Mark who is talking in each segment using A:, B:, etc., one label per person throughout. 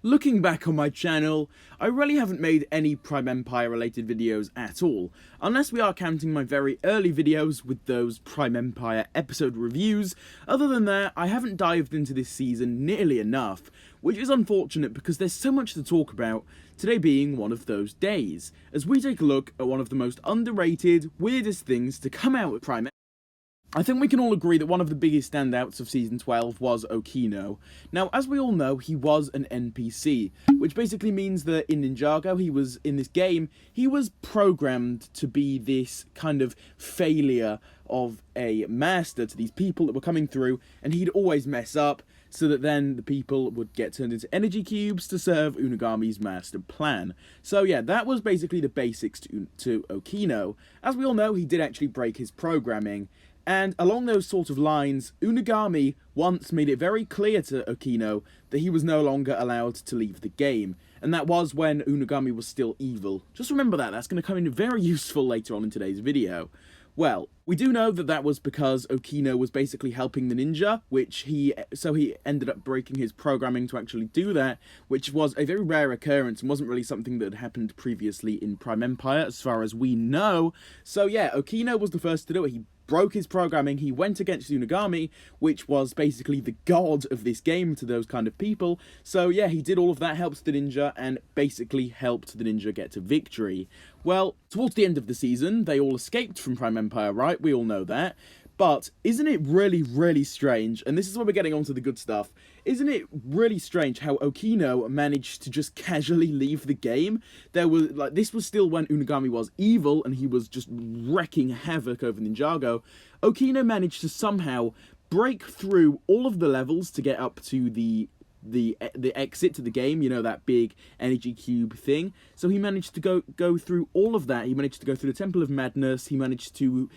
A: Looking back on my channel, I really haven't made any Prime Empire related videos at all, unless we are counting my very early videos with those Prime Empire episode reviews. Other than that, I haven't dived into this season nearly enough, which is unfortunate because there's so much to talk about, today being one of those days, as we take a look at one of the most underrated, weirdest things to come out with Prime Empire. I think we can all agree that one of the biggest standouts of Season 12 was Okino. Now, as we all know, he was an NPC, which basically means that in Ninjago, in this game, he was programmed to be this kind of failure of a master to these people that were coming through, and he'd always mess up, so that then the people would get turned into energy cubes to serve Unagami's master plan. So yeah, that was basically the basics to Okino. As we all know, he did actually break his programming, and along those sort of lines, Unagami once made it very clear to Okino that he was no longer allowed to leave the game. And that was when Unagami was still evil. Just remember that, that's going to come in very useful later on in today's video. Well, we do know that that was because Okino was basically helping the ninja, so he ended up breaking his programming to actually do that, which was a very rare occurrence and wasn't really something that had happened previously in Prime Empire, as far as we know. So yeah, Okino was the first to do it. He broke his programming, he went against Unagami, which was basically the god of this game to those kind of people. So yeah, he did all of that, helped the ninja, and basically helped the ninja get to victory. Well, towards the end of the season, they all escaped from Prime Empire, right? We all know that. But isn't it really, really strange, and this is where we're getting onto the good stuff, isn't it really strange how Okino managed to just casually leave the game? This was still when Unagami was evil and he was just wrecking havoc over Ninjago. Okino managed to somehow break through all of the levels to get up to the exit to the game, you know, that big energy cube thing. So he managed to go through all of that. He managed to go through the Temple of Madness. He managed to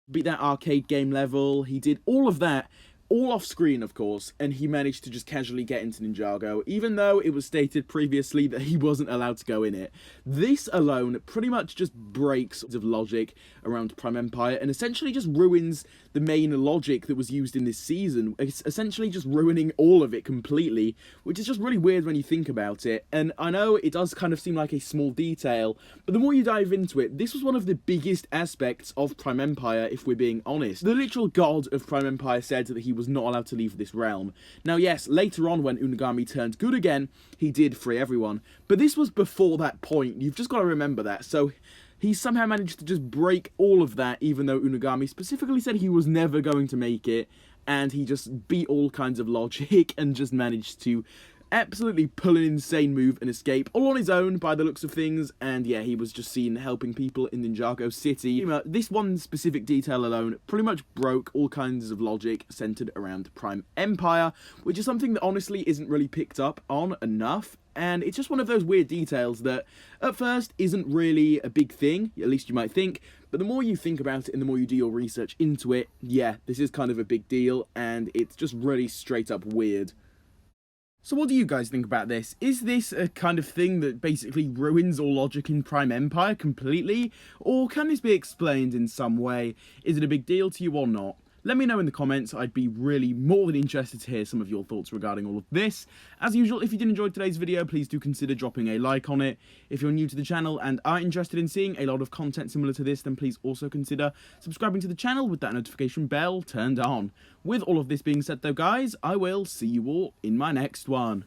A: beat that arcade game level. He did all of that, all off screen, of course, and he managed to just casually get into Ninjago, even though it was stated previously that he wasn't allowed to go in it. This alone pretty much just breaks of logic around Prime Empire and essentially just ruins the main logic that was used in this season. It's essentially just ruining all of it completely, which is just really weird when you think about it. And I know it does kind of seem like a small detail, but the more you dive into it, this was one of the biggest aspects of Prime Empire, if we're being honest. The literal god of Prime Empire said that he was not allowed to leave this realm. Now yes, later on when Unagami turned good again, he did free everyone, but this was before that point. You've just got to remember that. So he somehow managed to just break all of that, even though Unagami specifically said he was never going to make it, and he just beat all kinds of logic and just managed to absolutely pull an insane move and escape all on his own by the looks of things. And yeah, he was just seen helping people in Ninjago City. This one specific detail alone pretty much broke all kinds of logic centered around Prime Empire, which is something that honestly isn't really picked up on enough. And it's just one of those weird details that at first isn't really a big thing, at least you might think, but the more you think about it and the more you do your research into it, yeah, this is kind of a big deal, and it's just really straight up weird. So what do you guys think about this? Is this a kind of thing that basically ruins all logic in Prime Empire completely? Or can this be explained in some way? Is it a big deal to you or not? Let me know in the comments. I'd be really more than interested to hear some of your thoughts regarding all of this. As usual, if you did enjoy today's video, please do consider dropping a like on it. If you're new to the channel and are interested in seeing a lot of content similar to this, then please also consider subscribing to the channel with that notification bell turned on. With all of this being said though, guys, I will see you all in my next one.